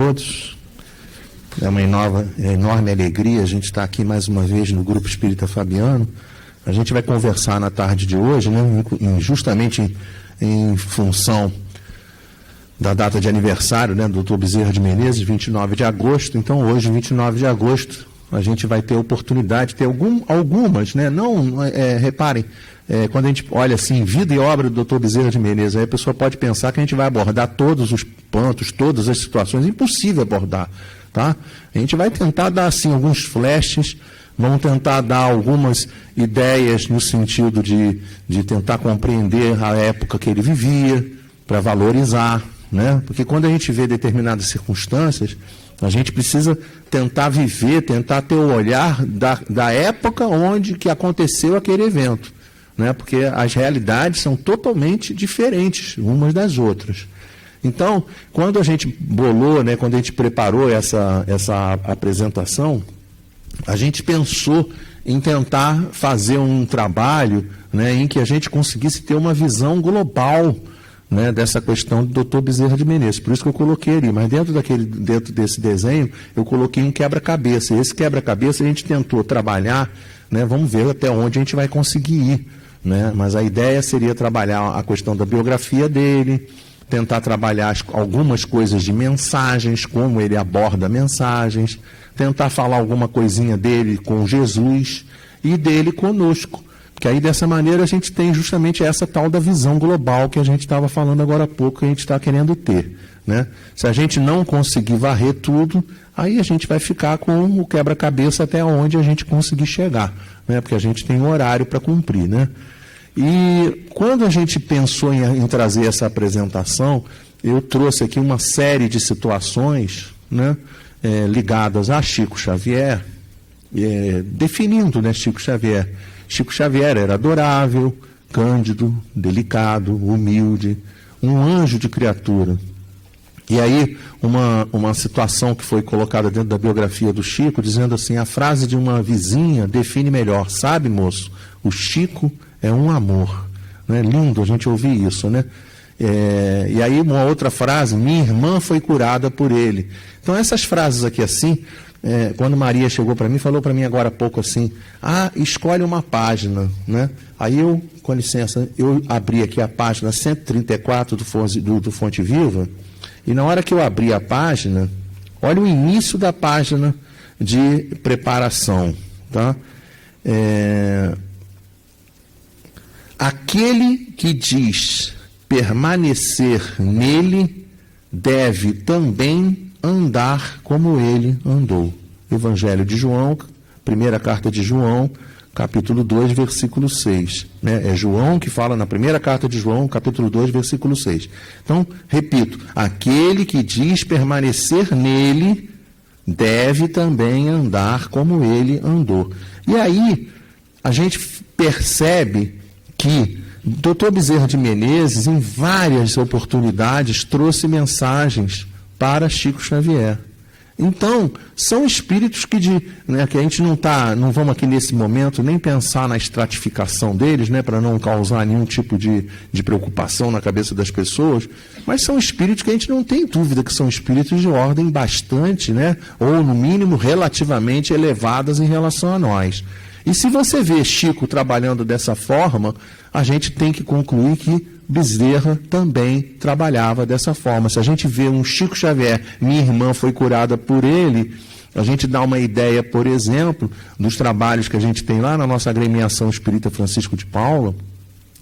todos. É uma enorme alegria a gente estar aqui mais uma vez no Grupo Espírita Fabiano. A gente vai conversar na tarde de hoje, né, justamente em função da data de aniversário, né, do Dr. Bezerra de Menezes, 29 de agosto. Então, hoje, 29 de agosto, a gente vai ter a oportunidade de ter algumas, né, reparem, quando a gente olha assim, vida e obra do Dr. Bezerra de Menezes, aí a pessoa pode pensar que a gente vai abordar todos os pontos, todas as situações, impossível abordar, tá? A gente vai tentar dar, assim, alguns flashes, vamos tentar dar algumas ideias no sentido de tentar compreender a época que ele vivia, para valorizar, né? Porque quando a gente vê determinadas circunstâncias, a gente precisa tentar viver, tentar ter o olhar da época onde que aconteceu aquele evento, né? Porque as realidades são totalmente diferentes umas das outras. Então, quando a gente bolou, né, quando a gente preparou essa apresentação, a gente pensou em tentar fazer um trabalho, né, em que a gente conseguisse ter uma visão global, né, dessa questão do Dr. Bezerra de Menezes. Por isso que eu coloquei ali, mas dentro desse desenho, eu coloquei um quebra-cabeça. Esse quebra-cabeça a gente tentou trabalhar, né, vamos ver até onde a gente vai conseguir ir, né, mas a ideia seria trabalhar a questão da biografia dele, tentar trabalhar algumas coisas de mensagens, como ele aborda mensagens, tentar falar alguma coisinha dele com Jesus e dele conosco. Porque aí, dessa maneira, a gente tem justamente essa tal da visão global que a gente estava falando agora há pouco, que a gente está querendo ter, né? Se a gente não conseguir varrer tudo, aí a gente vai ficar com o quebra-cabeça até onde a gente conseguir chegar, né? Porque a gente tem um horário para cumprir, né? E quando a gente pensou em trazer essa apresentação, eu trouxe aqui uma série de situações, né, ligadas a Chico Xavier, definindo, né, Chico Xavier. Chico Xavier era adorável, cândido, delicado, humilde, um anjo de criatura. E aí, uma situação que foi colocada dentro da biografia do Chico, dizendo assim, a frase de uma vizinha define melhor, sabe, moço, o Chico é um amor. Né? Lindo a gente ouvir isso, né? E aí uma outra frase, minha irmã foi curada por ele. Então essas frases aqui assim, quando Maria chegou para mim, falou para mim agora há pouco assim, escolhe uma página, né? Aí eu, com licença, eu abri aqui a página 134 do Fonte Viva, e na hora que eu abri a página, olha o início da página de preparação, tá? Aquele que diz permanecer nele deve também andar como ele andou. Evangelho de João, primeira carta de João, capítulo 2, versículo 6. Né? É João que fala na primeira carta de João, capítulo 2, versículo 6. Então, repito, aquele que diz permanecer nele deve também andar como ele andou. E aí, a gente percebe que Dr. Bezerra de Menezes, em várias oportunidades, trouxe mensagens para Chico Xavier. Então, são espíritos que a gente não vamos aqui nesse momento nem pensar na estratificação deles, né, para não causar nenhum tipo de preocupação na cabeça das pessoas, mas são espíritos que a gente não tem dúvida que são espíritos de ordem bastante, né, ou no mínimo relativamente elevadas em relação a nós. E se você vê Chico trabalhando dessa forma, a gente tem que concluir que Bezerra também trabalhava dessa forma. Se a gente vê um Chico Xavier, minha irmã foi curada por ele, a gente dá uma ideia, por exemplo, dos trabalhos que a gente tem lá na nossa agremiação Espírita Francisco de Paula.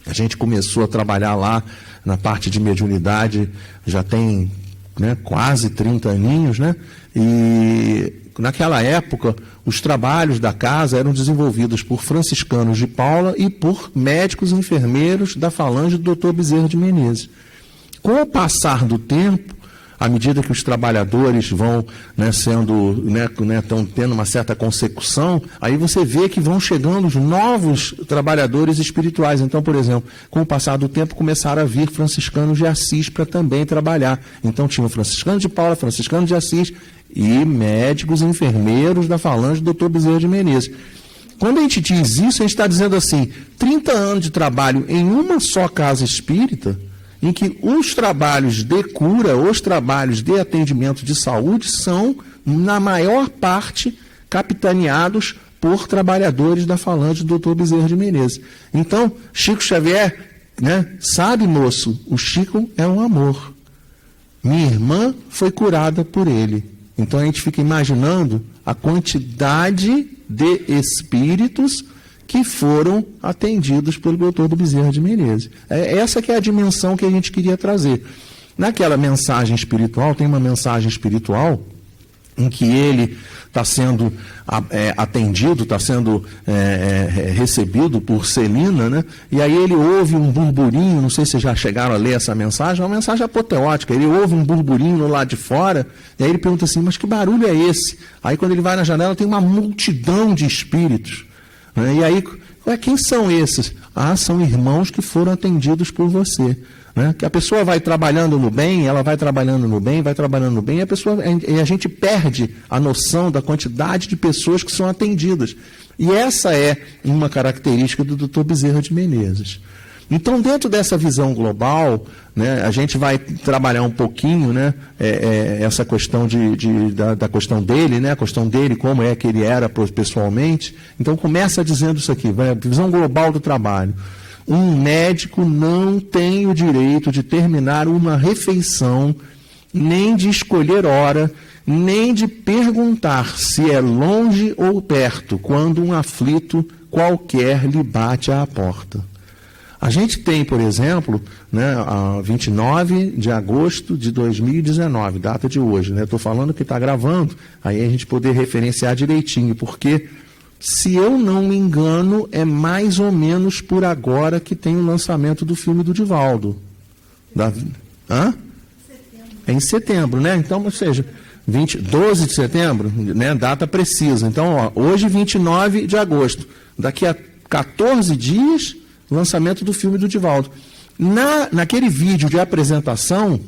A gente começou a trabalhar lá na parte de mediunidade, já tem, né, quase 30 aninhos, né? E naquela época, os trabalhos da casa eram desenvolvidos por franciscanos de Paula e por médicos e enfermeiros da falange do Dr. Bezerra de Menezes. Com o passar do tempo, à medida que os trabalhadores vão, né, estão tendo uma certa consecução, aí você vê que vão chegando os novos trabalhadores espirituais. Então, por exemplo, com o passar do tempo, começaram a vir franciscanos de Assis para também trabalhar. Então, tinham franciscanos de Paula, franciscanos de Assis e médicos e enfermeiros da falange do Dr. Bezerra de Menezes. Quando a gente diz isso, a gente está dizendo assim, 30 anos de trabalho em uma só casa espírita, em que os trabalhos de cura, os trabalhos de atendimento de saúde são, na maior parte, capitaneados por trabalhadores da falange do Dr. Bezerra de Menezes. Então, Chico Xavier, sabe, moço, o Chico é um amor. Minha irmã foi curada por ele. Então, a gente fica imaginando a quantidade de espíritos que foram atendidos pelo Dr. Bezerra de Menezes. Essa que é a dimensão que a gente queria trazer. Naquela mensagem espiritual, tem uma mensagem espiritual em que ele está sendo atendido, está sendo recebido por Celina, e aí ele ouve um burburinho, não sei se já chegaram a ler essa mensagem, é uma mensagem apoteótica, ele ouve um burburinho no lado de fora, e aí ele pergunta assim, mas que barulho é esse? Aí quando ele vai na janela tem uma multidão de espíritos, e aí, quem são esses? São irmãos que foram atendidos por você. Que a pessoa vai trabalhando no bem, ela vai trabalhando no bem, e a gente perde a noção da quantidade de pessoas que são atendidas. E essa é uma característica do Dr. Bezerra de Menezes. Então, dentro dessa visão global, a gente vai trabalhar um pouquinho essa questão da questão dele, a questão dele, como é que ele era pessoalmente. Então, começa dizendo isso aqui, visão global do trabalho. Um médico não tem o direito de terminar uma refeição, nem de escolher hora, nem de perguntar se é longe ou perto, quando um aflito qualquer lhe bate à porta. A gente tem, por exemplo, a 29 de agosto de 2019, data de hoje, estou falando que está gravando, aí a gente poder referenciar direitinho, porque, se eu não me engano, é mais ou menos por agora que tem o lançamento do filme do Divaldo. É em setembro, Então, ou seja, 12 de setembro, data precisa. Então, hoje, 29 de agosto. Daqui a 14 dias, lançamento do filme do Divaldo. Naquele vídeo de apresentação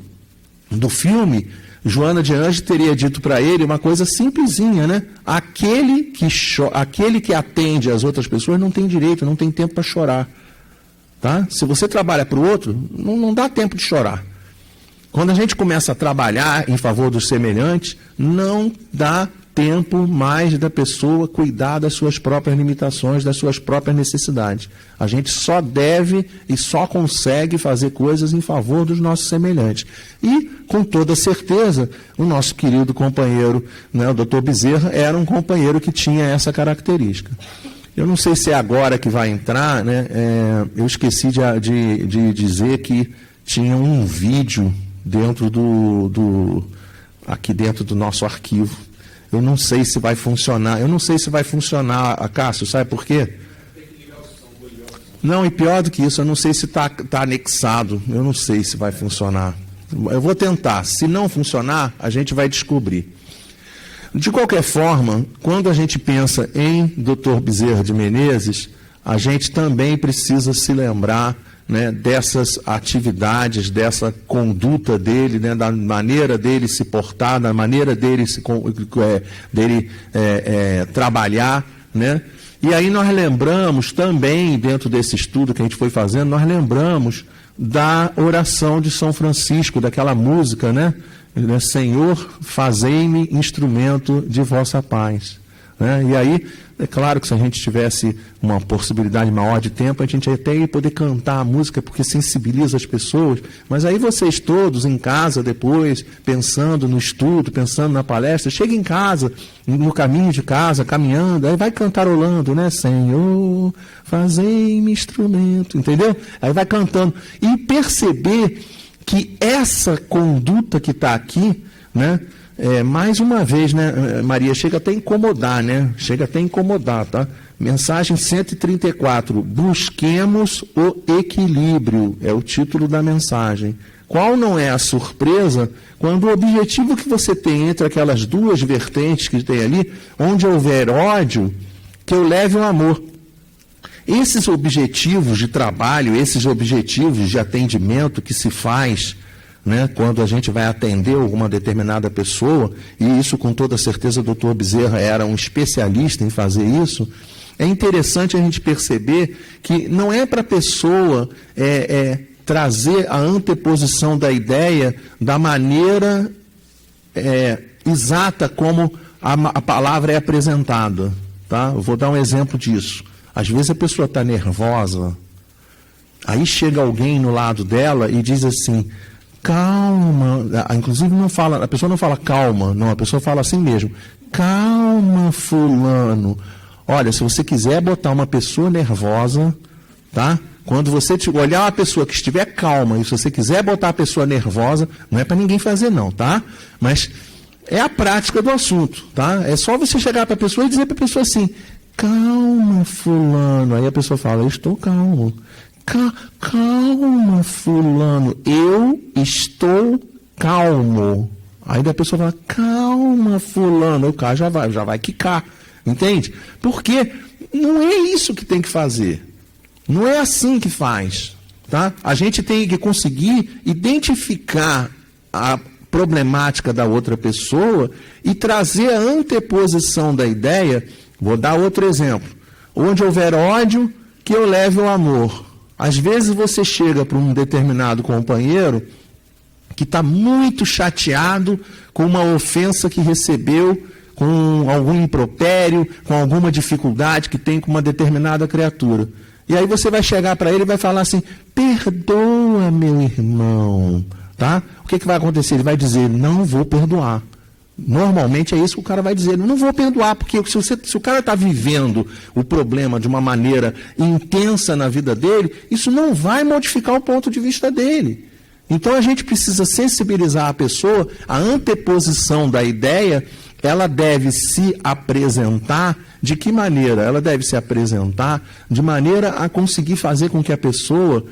do filme, Joana de Anjos teria dito para ele uma coisa simplesinha, Aquele que atende as outras pessoas não tem direito, não tem tempo para chorar. Tá? Se você trabalha para o outro, não dá tempo de chorar. Quando a gente começa a trabalhar em favor dos semelhantes, não dá tempo mais da pessoa cuidar das suas próprias limitações, das suas próprias necessidades. A gente só deve e só consegue fazer coisas em favor dos nossos semelhantes. E, com toda certeza, o nosso querido companheiro, o Dr. Bezerra, era um companheiro que tinha essa característica. Eu não sei se é agora que vai entrar, eu esqueci de dizer que tinha um vídeo dentro aqui dentro do nosso arquivo. Eu não sei se vai funcionar. Cássio, sabe por quê? Não, e pior do que isso, eu não sei se está anexado. Eu não sei se vai funcionar. Eu vou tentar. Se não funcionar, a gente vai descobrir. De qualquer forma, quando a gente pensa em Dr. Bezerra de Menezes, a gente também precisa se lembrar dessas atividades, dessa conduta dele, da maneira dele se portar, da maneira dele trabalhar, E aí nós lembramos também, dentro desse estudo que a gente foi fazendo, nós lembramos da oração de São Francisco, daquela música, Senhor, fazei-me instrumento de vossa paz. E aí, é claro que se a gente tivesse uma possibilidade maior de tempo, a gente até ia poder cantar a música, porque sensibiliza as pessoas, mas aí vocês todos em casa depois, pensando no estudo, pensando na palestra, chega em casa, no caminho de casa, caminhando, aí vai cantarolando, Senhor, fazei-me instrumento, entendeu? Aí vai cantando. E perceber que essa conduta que está aqui, mais uma vez, Maria, chega até a incomodar, Chega até a incomodar, tá? Mensagem 134, busquemos o equilíbrio, é o título da mensagem. Qual não é a surpresa quando o objetivo que você tem entre aquelas duas vertentes que tem ali, onde houver ódio, que eu leve o amor. Esses objetivos de trabalho, esses objetivos de atendimento que se faz, quando a gente vai atender alguma determinada pessoa, e isso com toda certeza o doutor Bezerra era um especialista em fazer isso, é interessante a gente perceber que não é para a pessoa trazer a anteposição da ideia da maneira exata como a palavra é apresentada. Tá? Eu vou dar um exemplo disso. Às vezes a pessoa está nervosa, aí chega alguém no lado dela e diz assim, calma, inclusive a pessoa não fala calma, não, a pessoa fala assim mesmo, calma, fulano. Olha, se você quiser botar uma pessoa nervosa, tá? Quando você olhar uma pessoa que estiver calma, e se você quiser botar a pessoa nervosa, não é para ninguém fazer não, tá? Mas é a prática do assunto, tá? É só você chegar para a pessoa e dizer para a pessoa assim, calma, fulano. Aí a pessoa fala, eu estou calmo. Calma, fulano, eu estou calmo. Aí a pessoa fala, calma, fulano, o cara já vai quicar, entende? Porque não é isso que tem que fazer. Não é assim que faz, tá? A gente tem que conseguir identificar a problemática da outra pessoa e trazer a anteposição da ideia. Vou dar outro exemplo. Onde houver ódio, que eu leve o amor. Às vezes você chega para um determinado companheiro que está muito chateado com uma ofensa que recebeu, com algum impropério, com alguma dificuldade que tem com uma determinada criatura. E aí você vai chegar para ele e vai falar assim, perdoa, meu irmão. Tá? O que vai acontecer? Ele vai dizer, não vou perdoar. Normalmente é isso que o cara vai dizer, não vou perdoar, porque se o cara está vivendo o problema de uma maneira intensa na vida dele, isso não vai modificar o ponto de vista dele. Então a gente precisa sensibilizar a pessoa, a anteposição da ideia, ela deve se apresentar de que maneira? Ela deve se apresentar de maneira a conseguir fazer com que a pessoa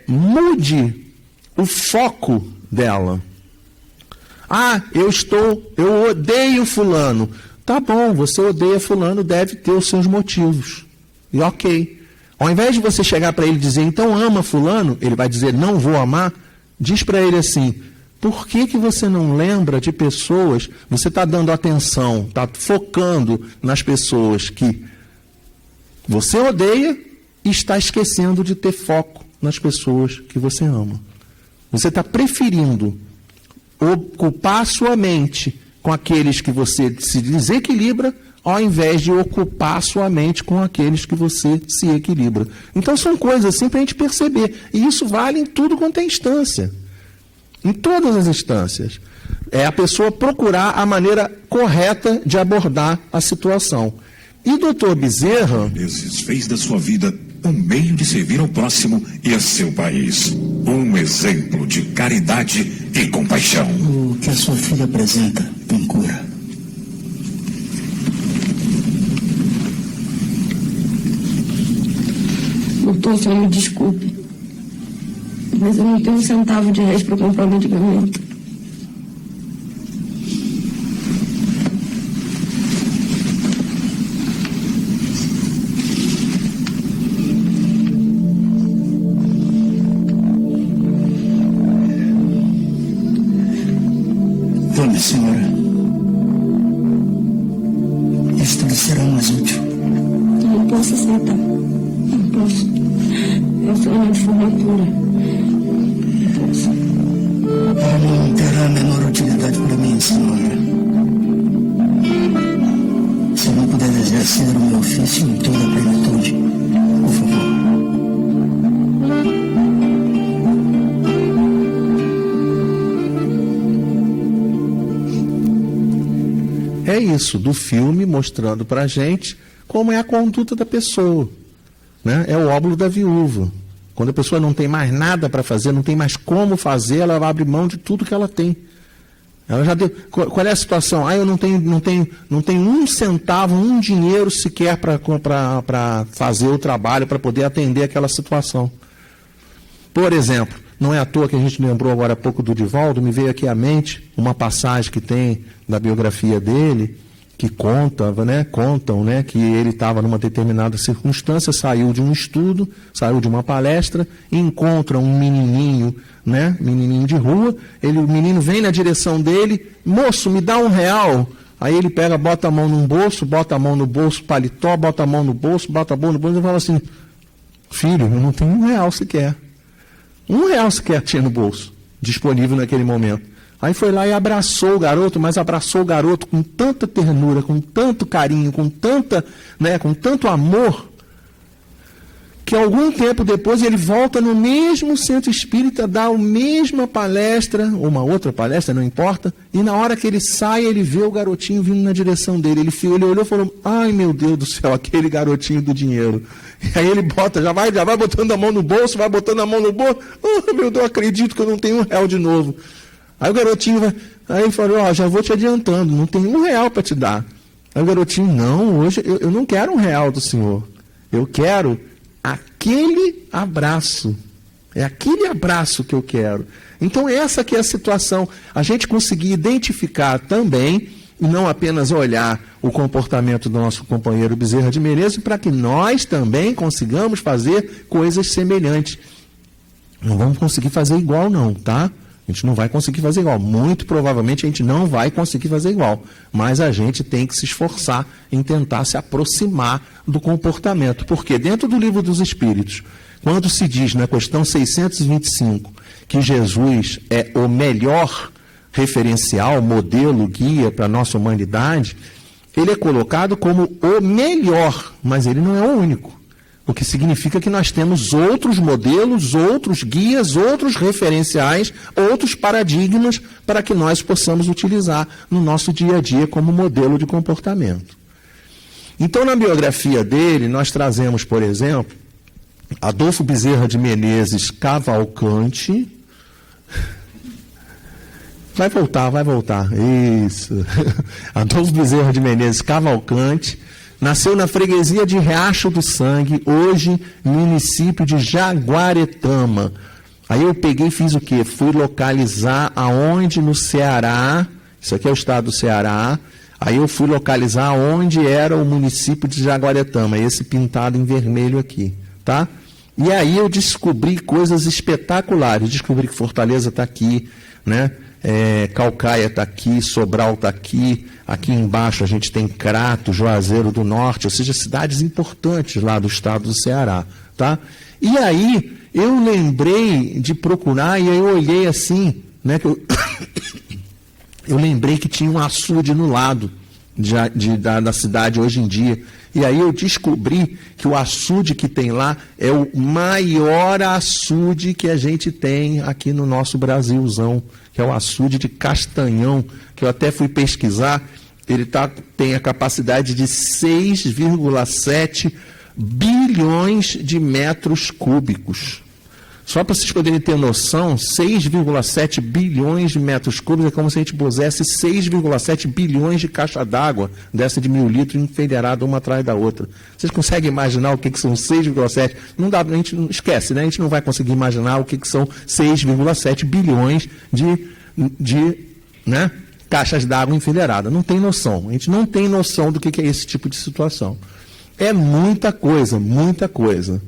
mude o foco dela. Ah, eu odeio fulano. Tá bom, você odeia fulano, deve ter os seus motivos. E ok. Ao invés de você chegar para ele e dizer, então ama fulano, ele vai dizer, não vou amar, diz para ele assim, por que você não lembra de pessoas, você está dando atenção, está focando nas pessoas que você odeia e está esquecendo de ter foco nas pessoas que você ama. Você está preferindo ocupar a sua mente com aqueles que você se desequilibra, ao invés de ocupar a sua mente com aqueles que você se equilibra. Então são coisas assim para a gente perceber. E isso vale em tudo quanto é instância. Em todas as instâncias. É a pessoa procurar a maneira correta de abordar a situação. E doutor Bezerra fez da sua vida um meio de servir ao próximo e a seu país. Um exemplo de caridade e compaixão. O que a sua filha apresenta tem cura. Doutor, só me desculpe, mas eu não tenho um centavo de reais para comprar medicamento. Vamos, senhora. Isto lhe será mais útil. Eu não posso aceitar. Não posso. Eu sou uma de formatura. Não posso. Ela não terá a menor utilidade para mim, senhora. Se eu não puder exercer o meu ofício em toda a plenitude, por favor. É isso, do filme mostrando para a gente como é a conduta da pessoa. Né? É o óbolo da viúva. Quando a pessoa não tem mais nada para fazer, não tem mais como fazer, ela vai abrir mão de tudo que ela tem. Ela já deu. Qual é a situação? Ah, eu não tenho um centavo, um dinheiro sequer para fazer o trabalho, para poder atender aquela situação. Por exemplo, não é à toa que a gente lembrou agora há pouco do Divaldo, me veio aqui à mente uma passagem que tem da biografia dele, que contam, né, que ele estava numa determinada circunstância, saiu de um estudo, saiu de uma palestra, encontra um menininho, né, menininho de rua, o menino vem na direção dele, moço, me dá R$1. Aí ele pega, bota a mão no bolso, paletó, bota a mão no bolso, bota a mão no bolso e fala assim, filho, eu não tenho R$1 sequer. R$1 sequer tinha no bolso, disponível naquele momento. Aí foi lá e abraçou o garoto, mas abraçou o garoto com tanta ternura, com tanto carinho, com tanto amor, que algum tempo depois ele volta no mesmo centro espírita, dá a mesma palestra, ou uma outra palestra, não importa, e na hora que ele sai, ele vê o garotinho vindo na direção dele. Ele olhou e falou: ai meu Deus do céu, aquele garotinho do dinheiro. E aí ele bota, já vai botando a mão no bolso, oh meu Deus, acredito que eu não tenho R$1 de novo. Aí o garotinho aí ele falou: já vou te adiantando, não tenho R$1 para te dar. Aí o garotinho: não, hoje eu não quero R$1 do senhor, eu quero aquele abraço. É aquele abraço que eu quero. Então essa que é a situação. A gente conseguir identificar também, e não apenas olhar o comportamento do nosso companheiro Bezerra de Menezes, para que nós também consigamos fazer coisas semelhantes. Não vamos conseguir fazer igual não, tá? A gente não vai conseguir fazer igual. Muito provavelmente a gente não vai conseguir fazer igual. Mas a gente tem que se esforçar em tentar se aproximar do comportamento. Porque dentro do Livro dos Espíritos, quando se diz na questão 625 que Jesus é o melhor referencial, modelo, guia para a nossa humanidade, ele é colocado como o melhor, mas ele não é o único. O que significa que nós temos outros modelos, outros guias, outros referenciais, outros paradigmas para que nós possamos utilizar no nosso dia a dia como modelo de comportamento. Então, na biografia dele, nós trazemos, por exemplo, Adolfo Bezerra de Menezes Cavalcante. Vai voltar. Isso. Adolfo Bezerra de Menezes Cavalcante. Nasceu na freguesia de Riacho do Sangue, hoje município de Jaguaretama. Aí eu peguei e fiz o quê? Fui localizar aonde no Ceará, isso aqui é o estado do Ceará, aí eu fui localizar onde era o município de Jaguaretama, esse pintado em vermelho aqui, tá? E aí eu descobri coisas espetaculares, descobri que Fortaleza está aqui, né? Calcaia está aqui, Sobral está aqui, aqui embaixo a gente tem Crato, Juazeiro do Norte, ou seja, cidades importantes lá do estado do Ceará, tá? E aí eu lembrei de procurar, e aí eu olhei assim, né, que eu lembrei que tinha um açude no lado da cidade hoje em dia. E aí eu descobri que o açude que tem lá é o maior açude que a gente tem aqui no nosso Brasilzão, que é o açude de Castanhão, que eu até fui pesquisar. Ele tem a capacidade de 6,7 bilhões de metros cúbicos. Só para vocês poderem ter noção, 6,7 bilhões de metros cúbicos é como se a gente pusesse 6,7 bilhões de caixa d'água, dessa de 1.000 litros, enfileirada uma atrás da outra. Vocês conseguem imaginar o que são 6,7? Não dá, a gente não esquece, né? A gente não vai conseguir imaginar o que são 6,7 bilhões de caixas d'água enfileiradas. Não tem noção. A gente não tem noção do que é esse tipo de situação. É muita coisa, muita coisa.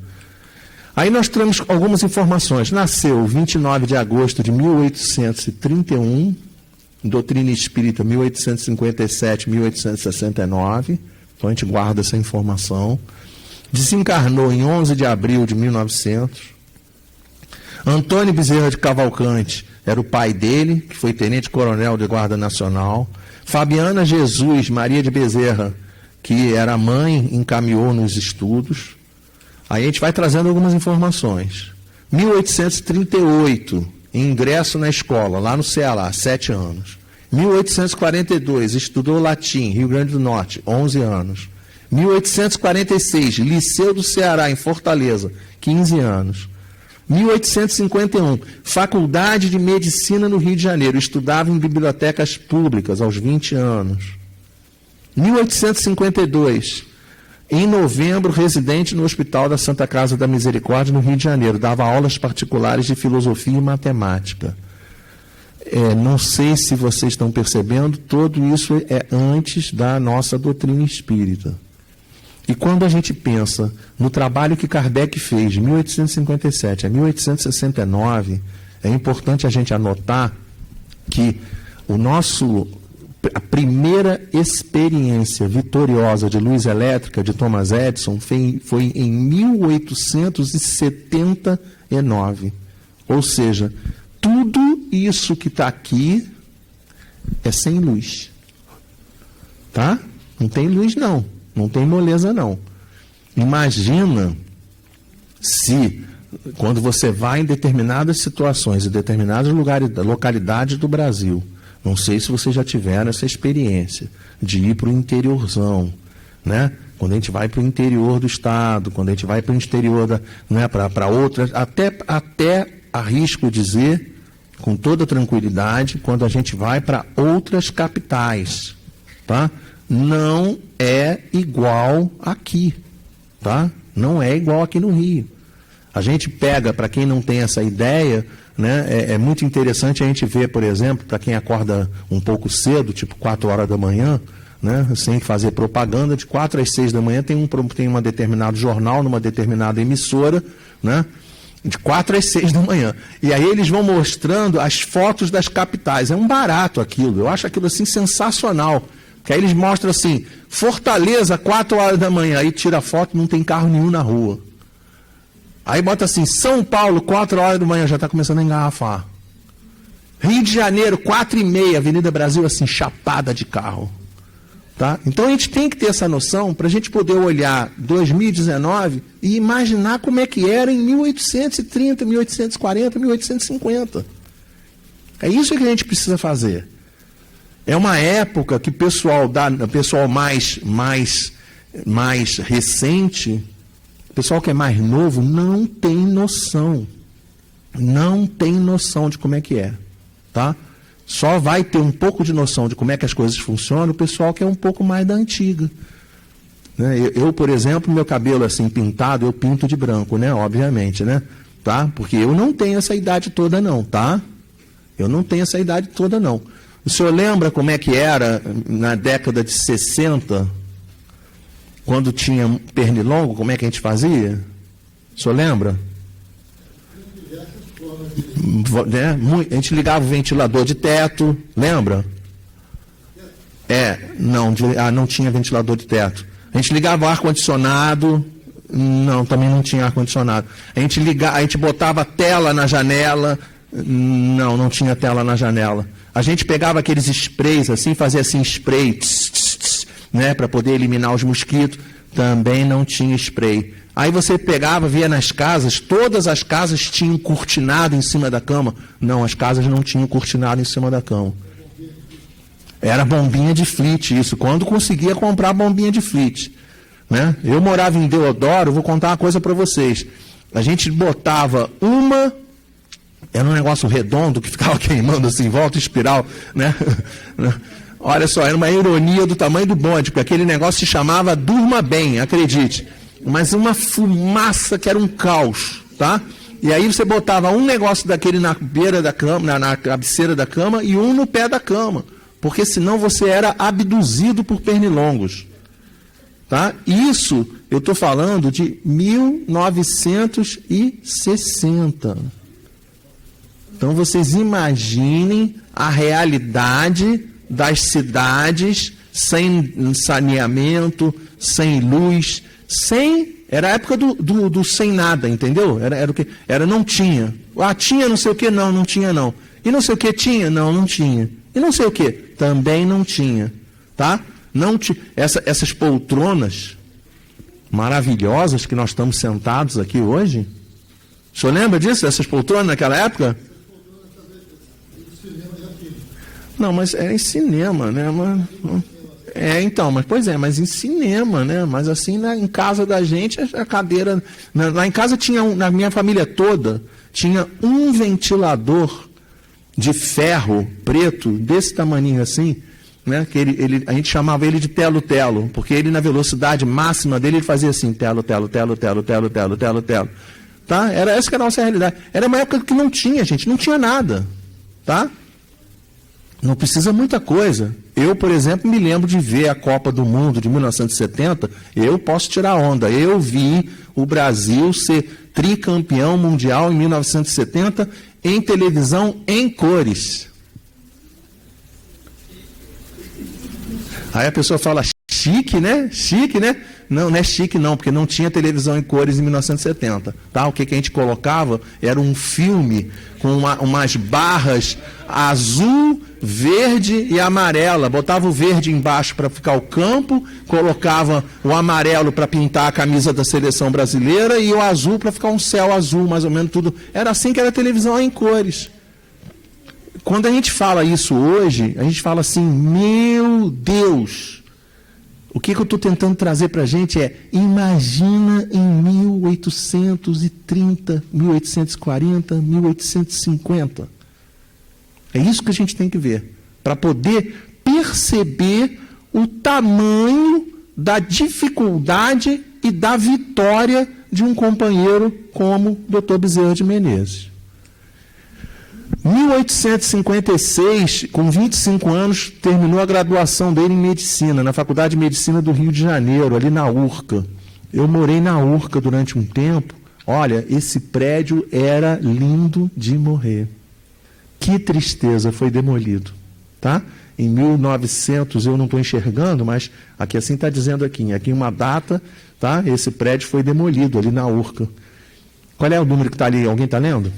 Aí nós temos algumas informações. Nasceu 29 de agosto de 1831, doutrina espírita 1857, 1869. Então a gente guarda essa informação. Desencarnou em 11 de abril de 1900. Antônio Bezerra de Cavalcante era o pai dele, que foi tenente-coronel de Guarda Nacional. Fabiana Jesus Maria de Bezerra, que era mãe, encaminhou nos estudos. Aí a gente vai trazendo algumas informações. 1838, ingresso na escola, lá no Ceará, 7 anos. 1842, estudou latim, Rio Grande do Norte, 11 anos. 1846, Liceu do Ceará, em Fortaleza, 15 anos. 1851, Faculdade de Medicina no Rio de Janeiro, estudava em bibliotecas públicas, aos 20 anos. 1852, em novembro, residente no Hospital da Santa Casa da Misericórdia, no Rio de Janeiro. Dava aulas particulares de filosofia e matemática. Não sei se vocês estão percebendo, tudo isso é antes da nossa doutrina espírita. E quando a gente pensa no trabalho que Kardec fez de 1857 a 1869, é importante a gente anotar que a primeira experiência vitoriosa de luz elétrica de Thomas Edison foi em 1879. Ou seja, tudo isso que está aqui é sem luz. Tá? Não tem luz, não. Não tem moleza, não. Imagina se, quando você vai em determinadas situações, em determinados lugares, localidades do Brasil, não sei se vocês já tiveram essa experiência de ir para o interiorzão, né? Quando a gente vai para o interior do estado, quando a gente vai para o exterior, né, para outras, até arrisco dizer, com toda tranquilidade, quando a gente vai para outras capitais, tá? Não é igual aqui, tá? Não é igual aqui no Rio. A gente pega, para quem não tem essa ideia, né, é muito interessante a gente ver, por exemplo, para quem acorda um pouco cedo, tipo 4 horas da manhã, né, sem fazer propaganda, de 4 às 6 da manhã tem um determinado jornal, numa determinada emissora, né, de 4 às 6 da manhã. E aí eles vão mostrando as fotos das capitais. É um barato aquilo. Eu acho aquilo assim sensacional. Que aí eles mostram assim, Fortaleza, 4 horas da manhã, aí tira a foto, não tem carro nenhum na rua. Aí bota assim, São Paulo, 4 horas da manhã, já está começando a engarrafar. Rio de Janeiro, 4h30, Avenida Brasil, assim, chapada de carro. Tá? Então a gente tem que ter essa noção para a gente poder olhar 2019 e imaginar como é que era em 1830, 1840, 1850. É isso que a gente precisa fazer. É uma época que o pessoal mais recente, o pessoal que é mais novo, não tem noção. Não tem noção de como é que é. Tá? Só vai ter um pouco de noção de como é que as coisas funcionam o pessoal que é um pouco mais da antiga. Né? Eu, por exemplo, meu cabelo assim pintado, eu pinto de branco, né? Obviamente, né? Tá? Porque eu não tenho essa idade toda não, tá? Eu não tenho essa idade toda não. O senhor lembra como é que era na década de 60, quando tinha pernilongo, como é que a gente fazia? O senhor lembra? Né? A gente ligava o ventilador de teto, lembra? Não tinha ventilador de teto. A gente ligava o ar-condicionado, não, também não tinha ar-condicionado. A gente botava tela na janela, não tinha tela na janela. A gente pegava aqueles sprays assim, fazia assim spray, né, para poder eliminar os mosquitos, também não tinha spray. Aí você pegava, via nas casas, todas as casas tinham cortinado em cima da cama. Não, as casas não tinham cortinado em cima da cama. Era bombinha de flit, isso, quando conseguia comprar bombinha de flit. Né? Eu morava em Deodoro, vou contar uma coisa para vocês. A gente botava era um negócio redondo que ficava queimando assim, em volta, espiral, né? Olha só, era uma ironia do tamanho do bonde, porque aquele negócio se chamava Durma Bem, acredite. Mas uma fumaça que era um caos, tá? E aí você botava um negócio daquele na beira da cama, na cabeceira da cama, e um no pé da cama, porque senão você era abduzido por pernilongos. Tá? Isso, eu estou falando de 1960. Então vocês imaginem a realidade das cidades sem saneamento, sem luz, era a época do sem nada, entendeu? Era o que? Não tinha. Tinha não sei o que? Não tinha não. E não sei o que tinha? Não tinha. E não sei o que? Também não tinha. Tá? Essas poltronas maravilhosas que nós estamos sentados aqui hoje, o senhor lembra disso, dessas poltronas naquela época? Não, mas era em cinema, né? Mas em cinema, né? Mas assim, em casa da gente, a cadeira... Lá em casa tinha, na minha família toda, tinha um ventilador de ferro preto, desse tamaninho assim, né? Que a gente chamava ele de telo-telo, porque ele, na velocidade máxima dele, ele fazia assim, telo-telo, telo-telo, telo-telo, telo-telo. Tá? Era essa que era a nossa realidade. Era uma época que não tinha, gente, não tinha nada. Tá? Não precisa muita coisa. Eu, por exemplo, me lembro de ver a Copa do Mundo de 1970, eu posso tirar onda. Eu vi o Brasil ser tricampeão mundial em 1970 em televisão em cores. Aí a pessoa fala, Chique, né? Chique, né? Não, não é chique não, porque não tinha televisão em cores em 1970. Tá? O que a gente colocava era um filme com umas barras azul, verde e amarela. Botava o verde embaixo para ficar o campo, colocava o amarelo para pintar a camisa da seleção brasileira e o azul para ficar um céu azul, mais ou menos tudo. Era assim que era a televisão em cores. Quando a gente fala isso hoje, a gente fala assim, meu Deus, o que eu estou tentando trazer para a gente é, imagina em 1830, 1840, 1850. É isso que a gente tem que ver, para poder perceber o tamanho da dificuldade e da vitória de um companheiro como o Dr. Bezerra de Menezes. 1856, com 25 anos, terminou a graduação dele em Medicina, na Faculdade de Medicina do Rio de Janeiro, ali na Urca. Eu morei na Urca durante um tempo. Olha, esse prédio era lindo de morrer. Que tristeza, foi demolido. Tá? Em 1900, eu não estou enxergando, mas aqui assim está dizendo aqui uma data, tá? Esse prédio foi demolido ali na Urca. Qual é o número que está ali? Alguém está lendo?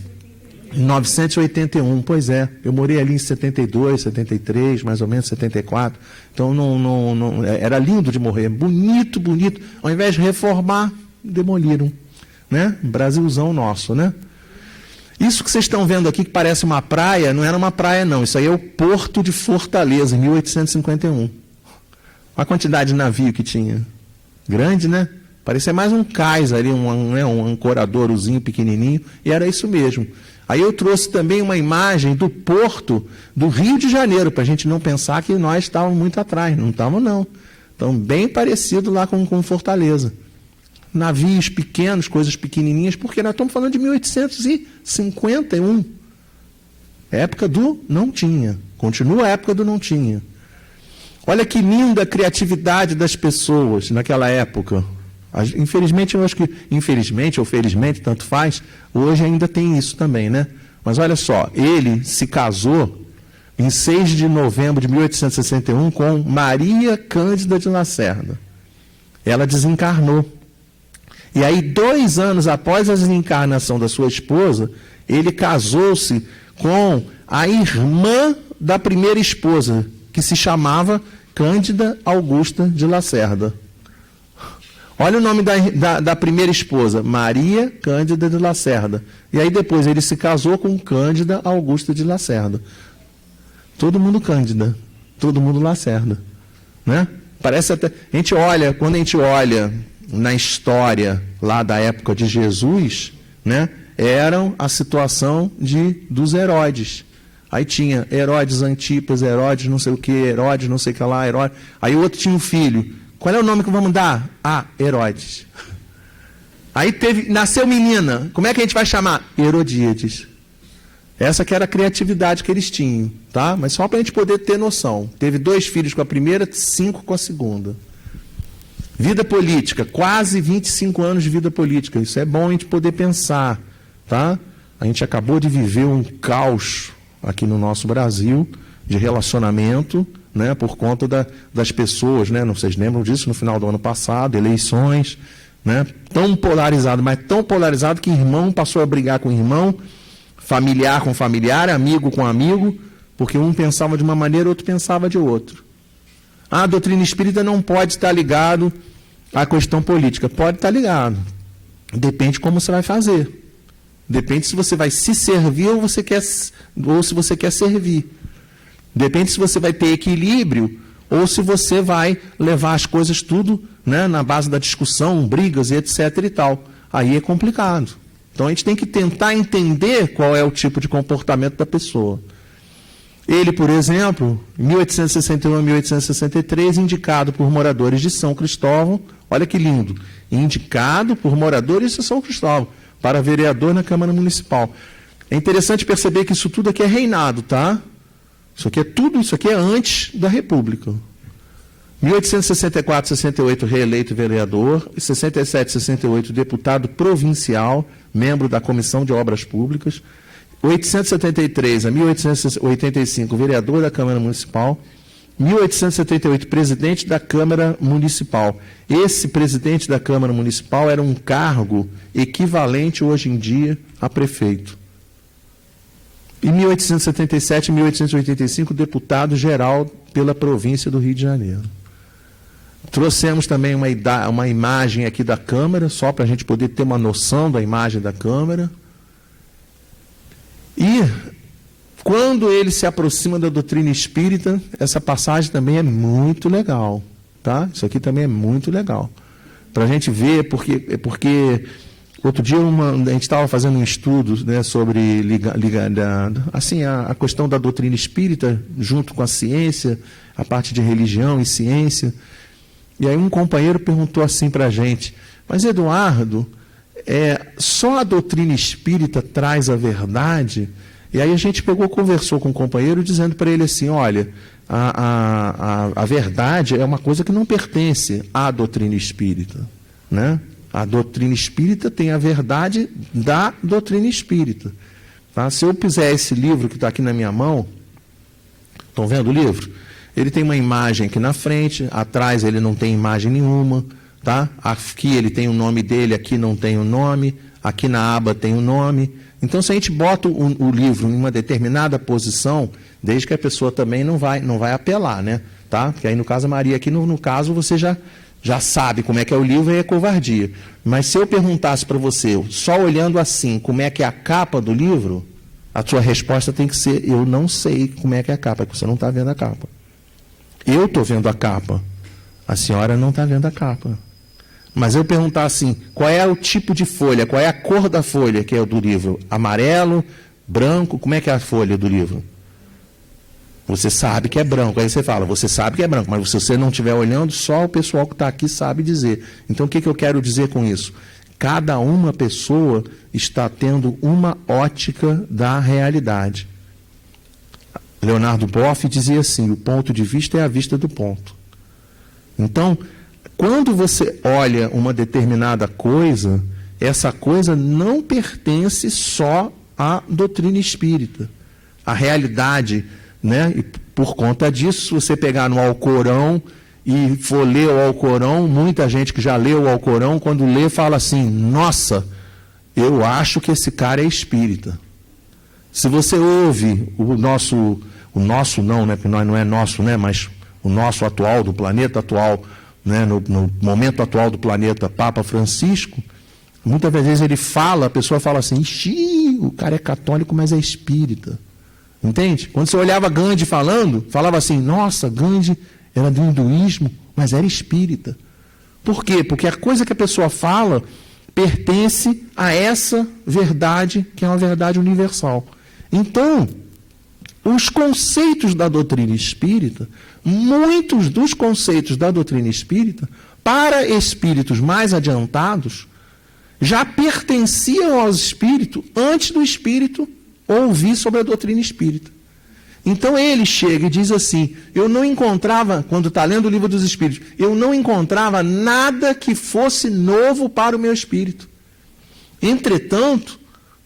981, pois é, eu morei ali em 72, 73, mais ou menos 74, então não, era lindo de morrer, bonito, bonito, ao invés de reformar, demoliram, né? Brasilzão nosso, né? Isso que vocês estão vendo aqui, que parece uma praia, não era uma praia não, isso aí é o Porto de Fortaleza, em 1851. Olha a quantidade de navio que tinha, grande, né? Parecia mais um cais ali, um ancoradorozinho pequenininho, e era isso mesmo. Aí eu trouxe também uma imagem do porto do Rio de Janeiro, para a gente não pensar que nós estávamos muito atrás. Não estávamos, não. Então, bem parecido lá com Fortaleza. Navios pequenos, coisas pequenininhas, porque nós estamos falando de 1851. Época do não tinha. Continua a época do não tinha. Olha que linda a criatividade das pessoas naquela época. Infelizmente, eu acho que, infelizmente ou felizmente, tanto faz, hoje ainda tem isso também, né? Mas olha só, ele se casou em 6 de novembro de 1861 com Maria Cândida de Lacerda. Ela desencarnou. E aí, 2 anos após a desencarnação da sua esposa, ele casou-se com a irmã da primeira esposa, que se chamava Cândida Augusta de Lacerda. Olha o nome da primeira esposa, Maria Cândida de Lacerda. E aí depois ele se casou com Cândida Augusta de Lacerda. Todo mundo Cândida, todo mundo Lacerda. Né? Parece até. Quando a gente olha na história lá da época de Jesus, né, eram a situação dos Herodes. Aí tinha Herodes Antipas, Herodes não sei o que, Herodes não sei o que lá, Herodes. Aí o outro tinha um filho. Qual é o nome que vamos dar? Herodes. Aí nasceu menina. Como é que a gente vai chamar? Herodíades. Essa que era a criatividade que eles tinham, tá? Mas só para a gente poder ter noção. Teve 2 filhos com a primeira, 5 com a segunda. Vida política, quase 25 anos de vida política. Isso é bom a gente poder pensar, tá? A gente acabou de viver um caos aqui no nosso Brasil de relacionamento, né, por conta das pessoas, né, não vocês lembram disso no final do ano passado, eleições, né, tão polarizado, mas tão polarizado que irmão passou a brigar com irmão, familiar com familiar, amigo com amigo, porque um pensava de uma maneira, outro pensava de outro. A doutrina espírita não pode estar ligado à questão política, pode estar ligado, depende como você vai fazer, depende se você vai se servir ou se você quer servir. Depende se você vai ter equilíbrio ou se você vai levar as coisas tudo, né, na base da discussão, brigas e etc. e tal. Aí é complicado. Então a gente tem que tentar entender qual é o tipo de comportamento da pessoa. Ele, por exemplo, em 1861 a 1863, indicado por moradores de São Cristóvão, olha que lindo, indicado por moradores de São Cristóvão para vereador na Câmara Municipal. É interessante perceber que isso tudo aqui é reinado, tá? Isso aqui é antes da República. 1864, 68, reeleito vereador. 67, 68, deputado provincial, membro da Comissão de Obras Públicas. 873 a 1885, vereador da Câmara Municipal. 1878, presidente da Câmara Municipal. Esse presidente da Câmara Municipal era um cargo equivalente hoje em dia a prefeito. Em 1877 e 1885, deputado-geral pela província do Rio de Janeiro. Trouxemos também uma imagem aqui da Câmara, só para a gente poder ter uma noção da imagem da Câmara. E quando ele se aproxima da doutrina espírita, essa passagem também é muito legal, tá? Isso aqui também é muito legal. Para a gente ver, porque outro dia a gente estava fazendo um estudo, né, sobre assim, a questão da doutrina espírita junto com a ciência, a parte de religião e ciência. E aí um companheiro perguntou assim para a gente: mas Eduardo, só a doutrina espírita traz a verdade? E aí a gente conversou com o companheiro dizendo para ele assim: olha, a verdade é uma coisa que não pertence à doutrina espírita, né? A doutrina espírita tem a verdade da doutrina espírita. Tá? Se eu puser esse livro que está aqui na minha mão, estão vendo o livro? Ele tem uma imagem aqui na frente, atrás ele não tem imagem nenhuma, tá? Aqui ele tem o nome dele, aqui não tem o nome, aqui na aba tem o nome. Então, se a gente bota o livro em uma determinada posição, desde que a pessoa também não vai apelar, né? Tá? Porque aí no caso, Maria, aqui no caso você já sabe como é que é o livro e é covardia. Mas se eu perguntasse para você, só olhando assim, como é que é a capa do livro, a sua resposta tem que ser: eu não sei como é que é a capa, porque você não está vendo a capa. Eu estou vendo a capa, a senhora não está vendo a capa. Mas eu perguntar assim, qual é o tipo de folha, qual é a cor da folha que é o do livro? Amarelo, branco, como é que é a folha do livro? Você sabe que é branco. Aí você fala, você sabe que é branco, mas se você não estiver olhando, só o pessoal que está aqui sabe dizer. Então, o que eu quero dizer com isso? Cada uma pessoa está tendo uma ótica da realidade. Leonardo Boff dizia assim: o ponto de vista é a vista do ponto. Então, quando você olha uma determinada coisa, essa coisa não pertence só à doutrina espírita. A realidade, né? E por conta disso, se você pegar no Alcorão e for ler o Alcorão, muita gente que já leu o Alcorão, quando lê, fala assim: nossa, eu acho que esse cara é espírita. Se você ouve o nosso não, né, porque nós não é nosso, né, mas o nosso atual, do planeta atual, né, no momento atual do planeta, Papa Francisco, muitas vezes ele fala, a pessoa fala assim: ixi, o cara é católico, mas é espírita. Entende? Quando você olhava Gandhi falava assim: nossa, Gandhi era do hinduísmo, mas era espírita. Por quê? Porque a coisa que a pessoa fala pertence a essa verdade, que é uma verdade universal. Então, os conceitos da doutrina espírita, muitos dos conceitos da doutrina espírita, para espíritos mais adiantados, já pertenciam ao espírito antes do espírito ouvir sobre a doutrina espírita. Então ele chega e diz assim: eu não encontrava, quando está lendo o livro dos Espíritos, eu não encontrava nada que fosse novo para o meu espírito. Entretanto,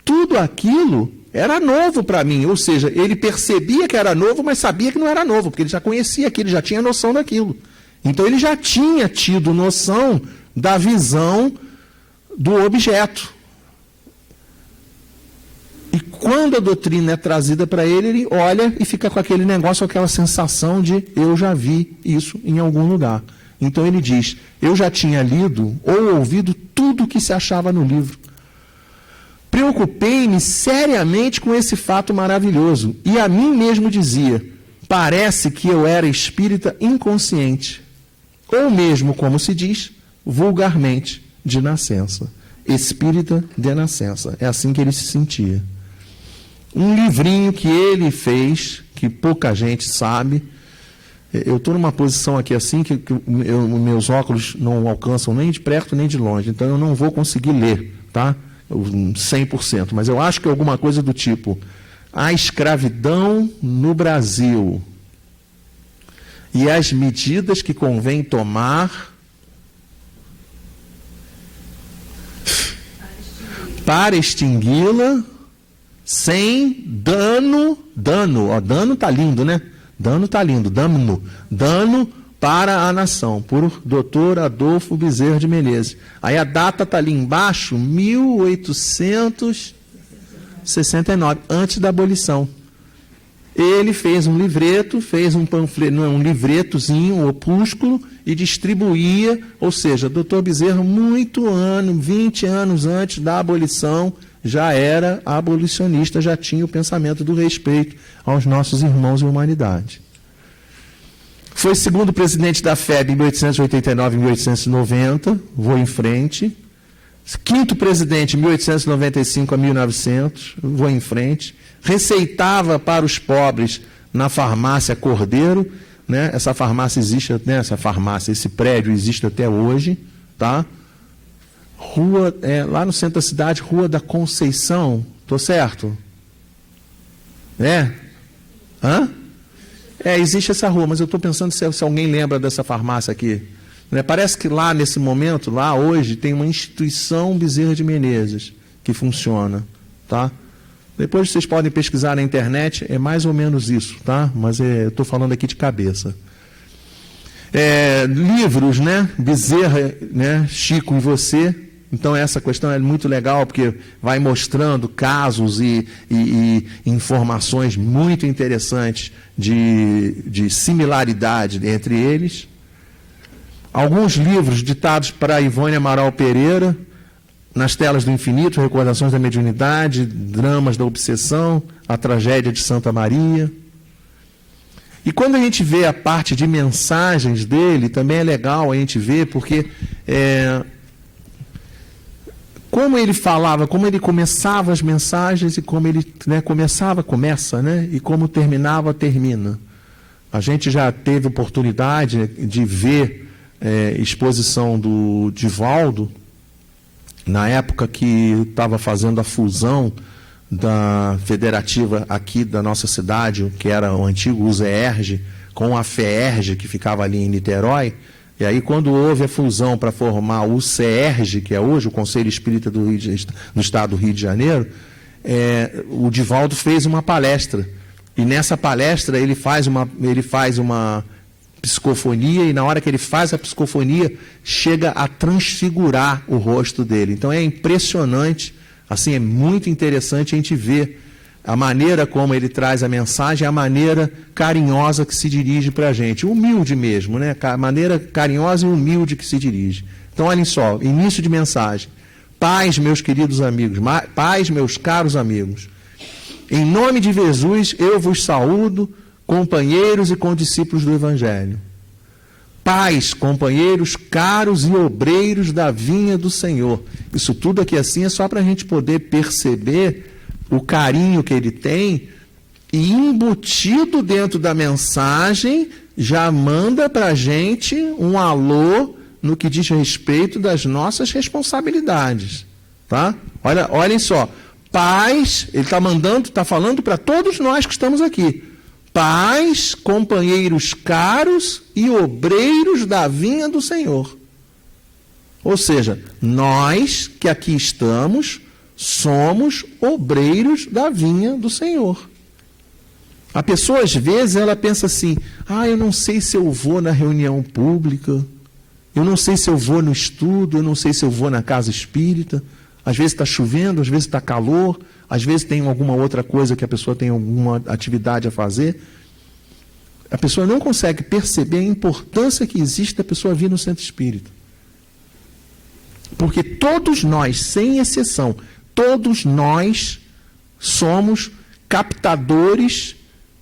tudo aquilo era novo para mim, ou seja, ele percebia que era novo, mas sabia que não era novo, porque ele já conhecia aquilo, já tinha noção daquilo. Então ele já tinha tido noção da visão do objeto. E quando a doutrina é trazida para ele, ele olha e fica com aquele negócio, aquela sensação de: eu já vi isso em algum lugar. Então ele diz: eu já tinha lido ou ouvido tudo o que se achava no livro. Preocupei-me seriamente com esse fato maravilhoso, e a mim mesmo dizia: parece que eu era espírita inconsciente, ou mesmo, como se diz vulgarmente, de nascença. Espírita de nascença. É assim que ele se sentia. Um livrinho que ele fez, que pouca gente sabe. Eu estou numa posição aqui assim, que meus óculos não alcançam nem de perto nem de longe, então eu não vou conseguir ler, tá? 100%, mas eu acho que é alguma coisa do tipo: a escravidão no Brasil e as medidas que convém tomar para extingui-la sem dano, ó, dano tá lindo, né? Dano está lindo. Dano para a nação, por Dr. Adolfo Bezerra de Menezes. Aí a data está ali embaixo, 1869, antes da abolição. Ele fez um livreto, fez um panfleto, um livretozinho, um opúsculo, e distribuía, ou seja, Dr. Bezerra, 20 anos antes da abolição, já era abolicionista, já tinha o pensamento do respeito aos nossos irmãos e humanidade. Foi segundo presidente da FEB em 1889 e 1890, vou em frente. Quinto presidente, 1895 a 1900, vou em frente. Receitava para os pobres na farmácia Cordeiro, né? Essa farmácia existe, né? Esse prédio existe até hoje, tá? Rua, lá no centro da cidade, Rua da Conceição, tô certo? Existe essa rua, mas eu estou pensando se alguém lembra dessa farmácia aqui. Parece que lá, nesse momento, lá hoje, tem uma instituição Bezerra de Menezes que funciona, tá? Depois vocês podem pesquisar na internet, é mais ou menos isso, tá? Mas eu estou falando aqui de cabeça. Livros, né? Bezerra, né? Chico e Você. Então, essa questão é muito legal, porque vai mostrando casos e informações muito interessantes de similaridade entre eles. Alguns livros ditados para Ivone Amaral Pereira, Nas Telas do Infinito, Recordações da Mediunidade, Dramas da Obsessão, A Tragédia de Santa Maria. E quando a gente vê a parte de mensagens dele, também é legal a gente ver, porque como ele falava, como ele começava as mensagens e como ele começa, né? E como termina. A gente já teve oportunidade de ver exposição do Divaldo, na época que estava fazendo a fusão da federativa aqui da nossa cidade, que era o antigo USEERJ, com a FEERJ, que ficava ali em Niterói. E aí, quando houve a fusão para formar o CEERJ, que é hoje o Conselho Espírita do Estado do Rio de Janeiro, o Divaldo fez uma palestra. E nessa palestra ele faz uma psicofonia, e na hora que ele faz a psicofonia, chega a transfigurar o rosto dele. Então é impressionante, assim, é muito interessante a gente ver a maneira como ele traz a mensagem, a maneira carinhosa que se dirige para a gente, humilde mesmo, né? A maneira carinhosa e humilde que se dirige. Então, olhem só, início de mensagem. Paz, meus queridos amigos, paz, meus caros amigos. Em nome de Jesus, eu vos saúdo, companheiros e condiscípulos do Evangelho. Paz, companheiros, caros e obreiros da vinha do Senhor. Isso tudo aqui assim é só para a gente poder perceber o carinho que ele tem, e embutido dentro da mensagem, já manda para a gente um alô no que diz respeito das nossas responsabilidades. Tá? Olhem só, paz, ele está falando para todos nós que estamos aqui. Paz, companheiros caros e obreiros da vinha do Senhor. Ou seja, nós que aqui estamos somos obreiros da vinha do Senhor. A pessoa, às vezes, ela pensa assim, eu não sei se eu vou na reunião pública, eu não sei se eu vou no estudo, eu não sei se eu vou na casa espírita. Às vezes está chovendo, às vezes está calor, às vezes tem alguma outra coisa que a pessoa tem alguma atividade a fazer. A pessoa não consegue perceber a importância que existe da pessoa vir no centro espírita. Porque todos nós, sem exceção, todos nós somos captadores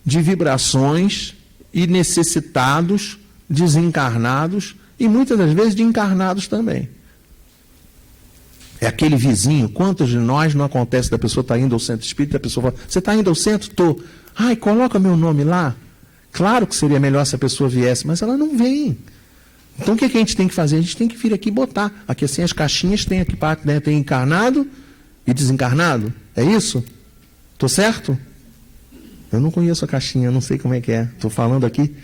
de vibrações e necessitados, desencarnados e muitas das vezes de encarnados também. É aquele vizinho, quantos de nós não acontece da pessoa estar indo ao centro espírita, a pessoa fala, você está indo ao centro? Estou. Coloca meu nome lá. Claro que seria melhor se a pessoa viesse, mas ela não vem. Então o que a gente tem que fazer? A gente tem que vir aqui e botar. Aqui assim as caixinhas tem aqui, né, tem encarnado e desencarnado. É isso? Estou certo? Eu não conheço a caixinha, não sei como é que é. Estou falando aqui.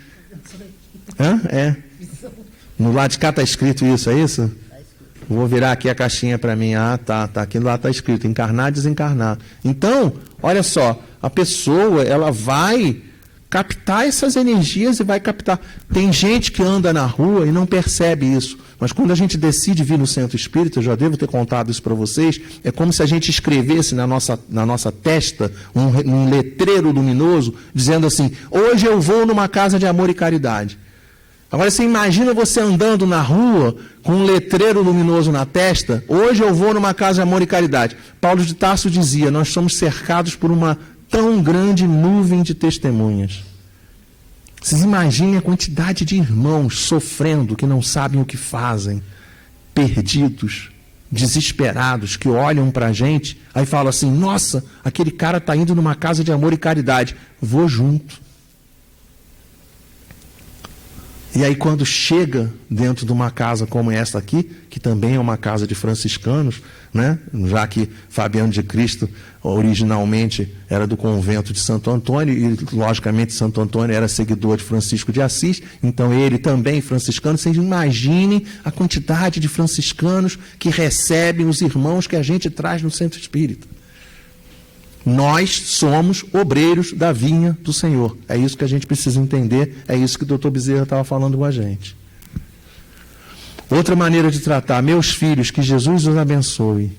No lado de cá está escrito isso, é isso? Vou virar aqui a caixinha para mim. Tá. Aqui lá está escrito encarnar, desencarnar. Então, olha só, a pessoa, ela vai captar essas energias e vai captar. Tem gente que anda na rua e não percebe isso, mas quando a gente decide vir no centro espírita, eu já devo ter contado isso para vocês, é como se a gente escrevesse na nossa testa um letreiro luminoso, dizendo assim: hoje eu vou numa casa de amor e caridade. Agora você imagina você andando na rua com um letreiro luminoso na testa: hoje eu vou numa casa de amor e caridade. Paulo de Tarso dizia: nós somos cercados por uma tão grande nuvem de testemunhas. Vocês imaginem a quantidade de irmãos sofrendo, que não sabem o que fazem, perdidos, desesperados, que olham para a gente, aí falam assim: nossa, aquele cara está indo numa casa de amor e caridade, vou junto. E aí quando chega dentro de uma casa como essa aqui, que também é uma casa de franciscanos, né? Já que Fabiano de Cristo originalmente era do convento de Santo Antônio, e logicamente Santo Antônio era seguidor de Francisco de Assis, então ele também franciscano. Vocês imaginem a quantidade de franciscanos que recebem os irmãos que a gente traz no centro espírita. Nós somos obreiros da vinha do Senhor. É isso que a gente precisa entender, é isso que o doutor Bezerra estava falando com a gente. Outra maneira de tratar: meus filhos, que Jesus os abençoe.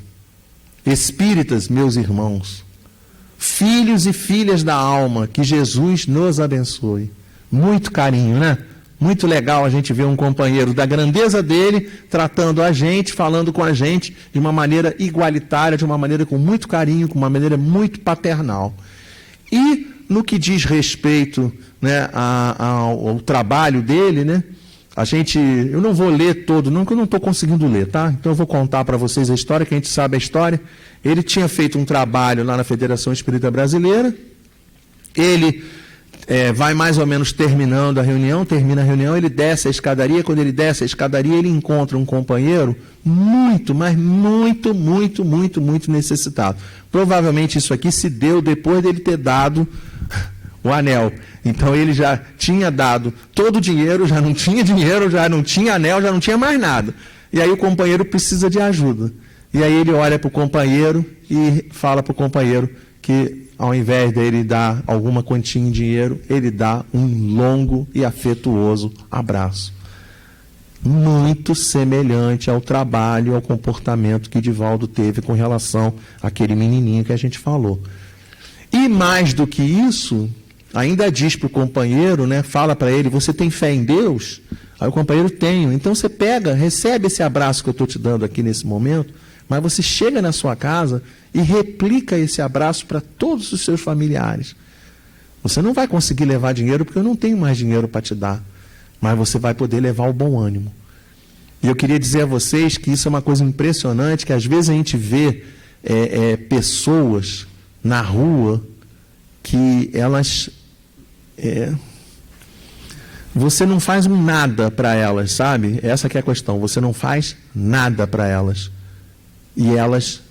Espíritas, meus irmãos. Filhos e filhas da alma, que Jesus nos abençoe. Muito carinho, né? Muito legal a gente ver um companheiro da grandeza dele tratando a gente, falando com a gente de uma maneira igualitária, de uma maneira com muito carinho, com uma maneira muito paternal. E no que diz respeito, né, ao trabalho dele, né, eu não vou ler todo, não, porque eu não estou conseguindo ler, tá? Então eu vou contar para vocês a história, que a gente sabe a história. Ele tinha feito um trabalho lá na Federação Espírita Brasileira, ele vai mais ou menos terminando a reunião, termina a reunião, ele desce a escadaria. Quando ele desce a escadaria, ele encontra um companheiro muito, mas muito, muito, muito, muito necessitado. Provavelmente isso aqui se deu depois dele ter dado o anel. Então ele já tinha dado todo o dinheiro, já não tinha anel, já não tinha mais nada. E aí o companheiro precisa de ajuda. E aí ele olha para o companheiro e fala para o companheiro que, ao invés dele dar alguma quantia em dinheiro, ele dá um longo e afetuoso abraço. Muito semelhante ao trabalho, ao comportamento que Divaldo teve com relação àquele menininho que a gente falou. E mais do que isso, ainda diz para o companheiro, né, fala para ele: você tem fé em Deus? Aí o companheiro: tenho. Então você pega, recebe esse abraço que eu estou te dando aqui nesse momento, mas você chega na sua casa e replica esse abraço para todos os seus familiares. Você não vai conseguir levar dinheiro, porque eu não tenho mais dinheiro para te dar, mas você vai poder levar o bom ânimo. E eu queria dizer a vocês que isso é uma coisa impressionante, que às vezes a gente vê pessoas na rua que elas... você não faz nada para elas, sabe? Essa que é a questão, você não faz nada para elas. E elas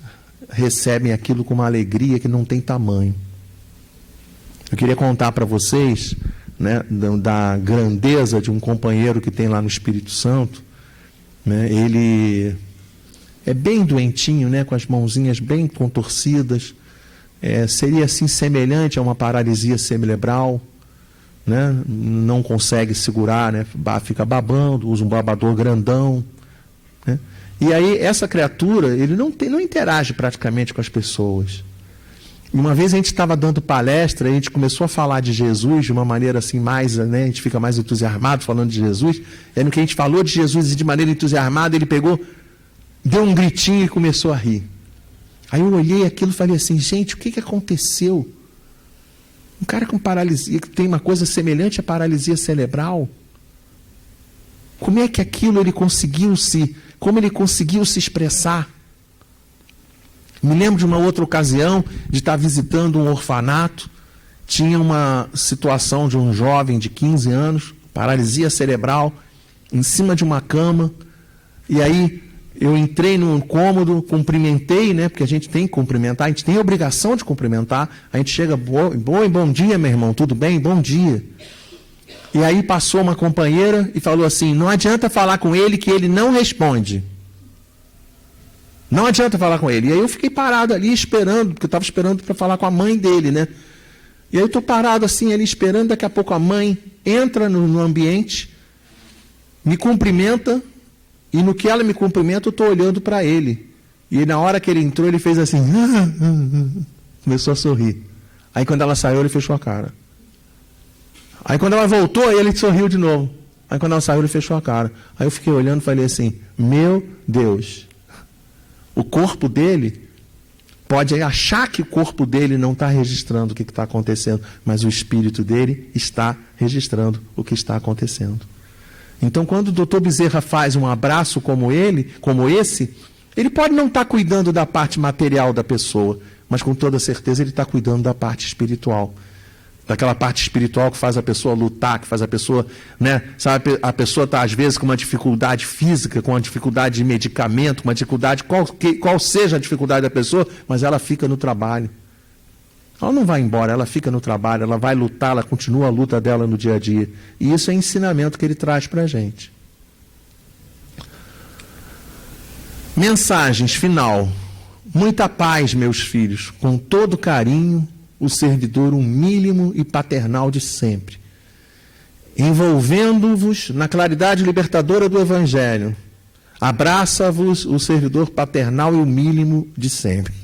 recebem aquilo com uma alegria que não tem tamanho. Eu queria contar para vocês, né, da grandeza de um companheiro que tem lá no Espírito Santo, né? Ele é bem doentinho, né, com as mãozinhas bem contorcidas, seria assim semelhante a uma paralisia cerebral, né? Não consegue segurar, né? Fica babando, usa um babador grandão, né? E aí essa criatura, ele não interage praticamente com as pessoas. Uma vez a gente estava dando palestra, a gente começou a falar de Jesus de uma maneira assim mais, né, a gente fica mais entusiasmado falando de Jesus. E aí no que a gente falou de Jesus e de maneira entusiasmada, ele pegou, deu um gritinho e começou a rir. Aí eu olhei aquilo e falei assim: gente, o que aconteceu? Um cara com paralisia, que tem uma coisa semelhante à paralisia cerebral, como é que aquilo como ele conseguiu se expressar? Me lembro de uma outra ocasião, de estar visitando um orfanato, tinha uma situação de um jovem de 15 anos, paralisia cerebral, em cima de uma cama, e aí eu entrei num cômodo, cumprimentei, né, porque a gente tem que cumprimentar, a gente tem a obrigação de cumprimentar, a gente chega: bom dia, meu irmão, tudo bem? Bom dia. E aí passou uma companheira e falou assim: não adianta falar com ele que ele não responde. Não adianta falar com ele. E aí eu fiquei parado ali esperando, porque eu estava esperando para falar com a mãe dele, né? E aí eu estou parado assim ali esperando, daqui a pouco a mãe entra no ambiente, me cumprimenta, e no que ela me cumprimenta eu estou olhando para ele. E na hora que ele entrou, ele fez assim, começou a sorrir. Aí quando ela saiu, ele fechou a cara. Aí quando ela voltou, ele sorriu de novo. Aí quando ela saiu, ele fechou a cara. Aí eu fiquei olhando e falei assim, meu Deus, o corpo dele pode achar que o corpo dele não está registrando o que está acontecendo, mas o espírito dele está registrando o que está acontecendo. Então, quando o doutor Bezerra faz um abraço como esse, ele pode não estar cuidando da parte material da pessoa, mas com toda certeza ele está cuidando da parte espiritual. Daquela parte espiritual que faz a pessoa lutar, que faz a pessoa, né? Sabe, a pessoa está às vezes com uma dificuldade física, com uma dificuldade de medicamento, uma dificuldade, qual seja a dificuldade da pessoa, mas ela fica no trabalho. Ela não vai embora, ela fica no trabalho, ela vai lutar, ela continua a luta dela no dia a dia. E isso é ensinamento que ele traz para a gente. Mensagens final. Muita paz, meus filhos, com todo carinho, o servidor humílimo e paternal de sempre, envolvendo-vos na claridade libertadora do Evangelho. Abraça-vos o servidor paternal e humílimo de sempre.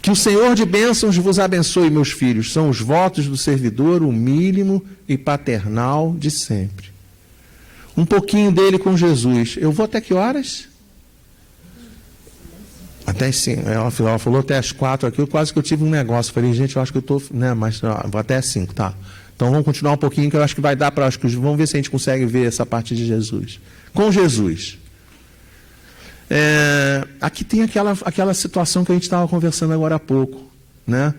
Que o Senhor de bênçãos vos abençoe, meus filhos. São os votos do servidor humílimo e paternal de sempre. Um pouquinho dele com Jesus. Eu vou até que horas? Até as 5. Ela falou até as 4 aqui. Quase que eu tive um negócio. Falei, gente, eu acho que eu estou... Né, mas vou até as 5, tá. Então vamos continuar um pouquinho, que eu acho que vai dar para... Vamos ver se a gente consegue ver essa parte de Jesus. Com Jesus. Aqui tem aquela situação que a gente estava conversando agora há pouco, né?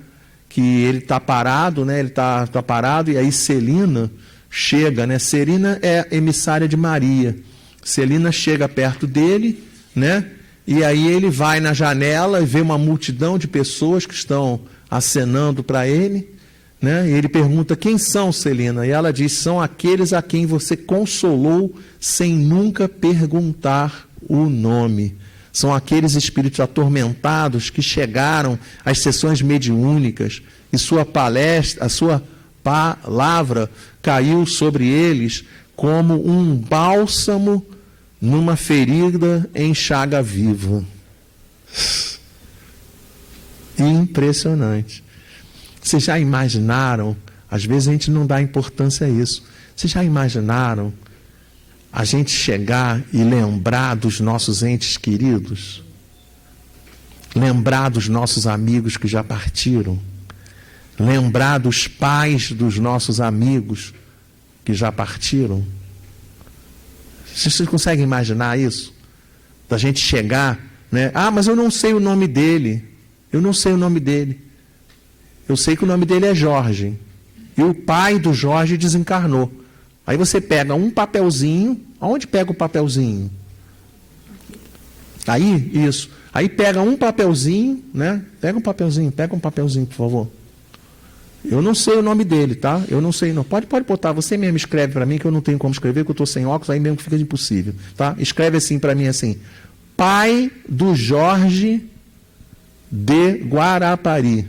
Que ele está parado, né? Ele está parado, e aí Celina chega, né? Celina é emissária de Maria. Celina chega perto dele, né? E aí ele vai na janela e vê uma multidão de pessoas que estão acenando para ele, né? E ele pergunta, quem são, Celina? E ela diz, são aqueles a quem você consolou sem nunca perguntar o nome. São aqueles espíritos atormentados que chegaram às sessões mediúnicas e a sua palavra caiu sobre eles como um bálsamo numa ferida em chaga viva. Impressionante. Vocês já imaginaram? Às vezes a gente não dá importância a isso. Vocês já imaginaram a gente chegar e lembrar dos nossos entes queridos? Lembrar dos nossos amigos que já partiram? Lembrar dos pais dos nossos amigos que já partiram? Vocês conseguem imaginar isso? Da gente chegar, né? Ah, mas eu não sei o nome dele. Eu não sei o nome dele. Eu sei que o nome dele é Jorge. E o pai do Jorge desencarnou. Aí você pega um papelzinho. Aonde pega o papelzinho? Aí, isso. Aí pega um papelzinho, né? Pega um papelzinho, por favor. Eu não sei o nome dele, tá? Eu não sei, não. Pode botar, você mesmo escreve para mim, que eu não tenho como escrever, que eu estou sem óculos, aí mesmo fica impossível, tá? Escreve assim para mim, assim. Pai do Jorge de Guarapari.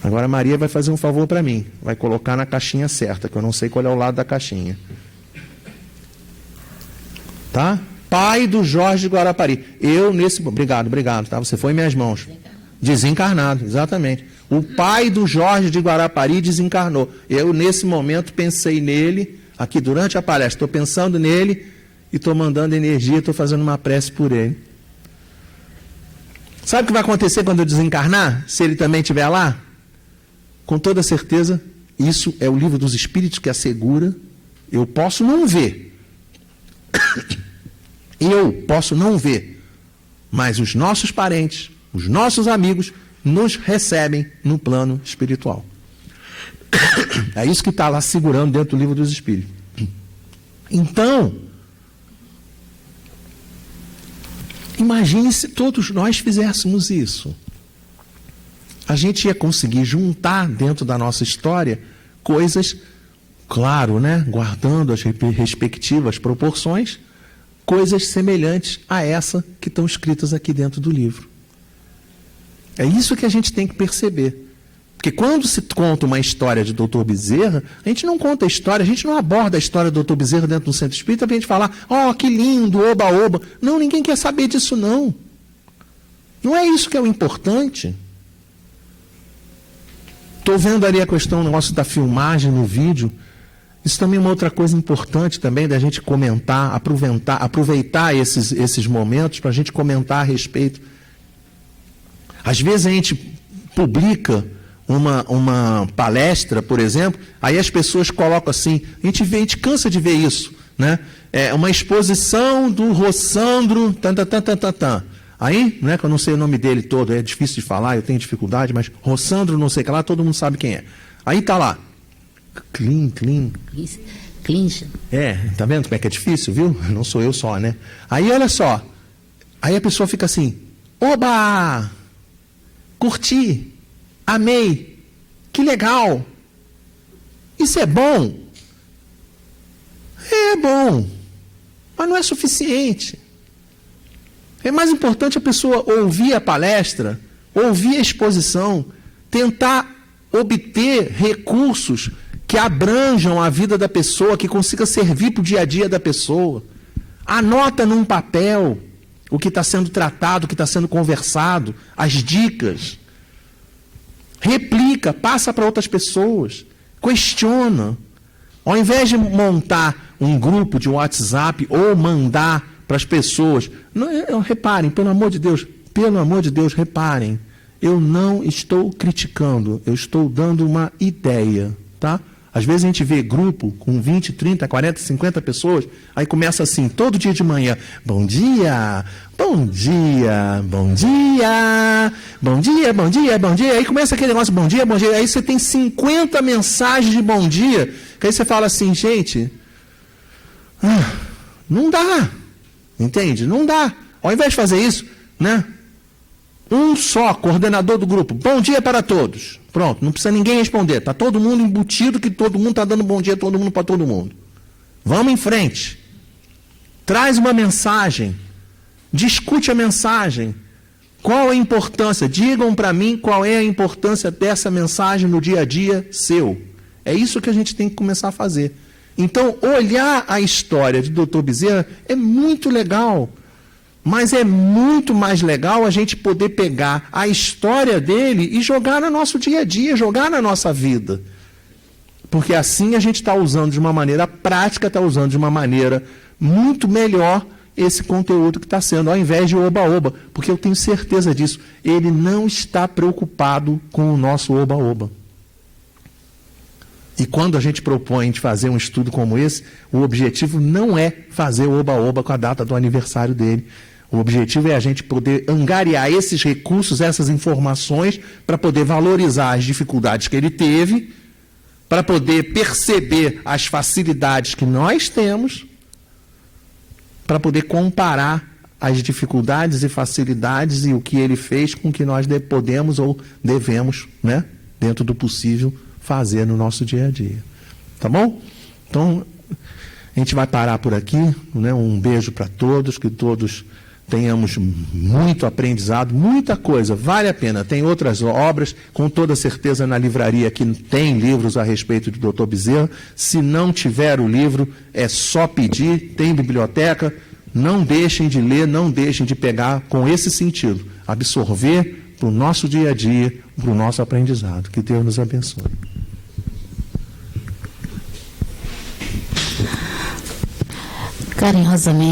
Agora a Maria vai fazer um favor para mim. Vai colocar na caixinha certa, que eu não sei qual é o lado da caixinha. Tá? Pai do Jorge de Guarapari. Obrigado, tá? Você foi em minhas mãos. Desencarnado, exatamente. O pai do Jorge de Guarapari desencarnou. Eu, nesse momento, pensei nele, aqui durante a palestra, estou pensando nele e estou mandando energia, estou fazendo uma prece por ele. Sabe o que vai acontecer quando eu desencarnar? Se ele também estiver lá? Com toda certeza, isso é o livro dos Espíritos que assegura. Eu posso não ver. Mas os nossos parentes, os nossos amigos, nos recebem no plano espiritual. É isso que está lá segurando dentro do livro dos Espíritos. Então, imagine se todos nós fizéssemos isso. A gente ia conseguir juntar dentro da nossa história coisas, claro, né, guardando as respectivas proporções, coisas semelhantes a essa que estão escritas aqui dentro do livro. É isso que a gente tem que perceber. Porque quando se conta uma história de Dr. Bezerra, a gente não conta a história, a gente não aborda a história do Dr. Bezerra dentro do centro espírita para a gente falar, ó, que lindo, oba-oba. Não, ninguém quer saber disso, não. Não é isso que é o importante. Estou vendo ali a questão, o negócio da filmagem no vídeo. Isso também é uma outra coisa importante também da gente comentar, aproveitar esses momentos para a gente comentar a respeito. Às vezes a gente publica uma palestra, por exemplo, aí as pessoas colocam assim, a gente cansa de ver isso, né? É uma exposição do Rossandro, Aí, né, que eu não sei o nome dele todo, é difícil de falar, eu tenho dificuldade, mas Rossandro, não sei o que lá, todo mundo sabe quem é. Aí tá lá, Clincha. Tá vendo como é que é difícil, viu? Não sou eu só, né? Aí, olha só, aí a pessoa fica assim, oba! Curti, amei, que legal. Isso é bom? É bom, mas não é suficiente. É mais importante a pessoa ouvir a palestra, ouvir a exposição, tentar obter recursos que abranjam a vida da pessoa, que consiga servir para o dia a dia da pessoa. Anota num papel o que está sendo tratado, o que está sendo conversado, as dicas. Replica, passa para outras pessoas, questiona. Ao invés de montar um grupo de WhatsApp ou mandar para as pessoas, reparem, pelo amor de Deus, reparem, eu não estou criticando, eu estou dando uma ideia, tá? Às vezes a gente vê grupo com 20, 30, 40, 50 pessoas, aí começa assim, todo dia de manhã, bom dia, bom dia, bom dia, bom dia, bom dia, bom dia, aí começa aquele negócio, bom dia, aí você tem 50 mensagens de bom dia, que aí você fala assim, gente, não dá, entende? Não dá. Ao invés de fazer isso, né? Um só, coordenador do grupo, bom dia para todos. Pronto, não precisa ninguém responder. Está todo mundo embutido que todo mundo está dando bom dia todo mundo para todo mundo. Vamos em frente. Traz uma mensagem. Discute a mensagem. Qual a importância? Digam para mim qual é a importância dessa mensagem no dia a dia seu. É isso que a gente tem que começar a fazer. Então, olhar a história de Dr. Bezerra é muito legal. Mas é muito mais legal a gente poder pegar a história dele e jogar no nosso dia a dia, jogar na nossa vida. Porque assim a gente está usando de uma maneira prática, está usando de uma maneira muito melhor esse conteúdo que está sendo, ao invés de oba-oba. Porque eu tenho certeza disso, ele não está preocupado com o nosso oba-oba. E quando a gente propõe de fazer um estudo como esse, o objetivo não é fazer o oba-oba com a data do aniversário dele. O objetivo é a gente poder angariar esses recursos, essas informações, para poder valorizar as dificuldades que ele teve, para poder perceber as facilidades que nós temos, para poder comparar as dificuldades e facilidades e o que ele fez com o que nós podemos ou devemos, né, dentro do possível, fazer no nosso dia a dia. Tá bom? Então, a gente vai parar por aqui, né? Um beijo para todos, que todos tenhamos muito aprendizado, muita coisa, vale a pena. Tem outras obras, com toda certeza na livraria que tem livros a respeito de Dr. Bezerra. Se não tiver o livro, é só pedir, tem biblioteca. Não deixem de ler, não deixem de pegar com esse sentido, absorver para o nosso dia a dia, para o nosso aprendizado. Que Deus nos abençoe. Carinhosamente.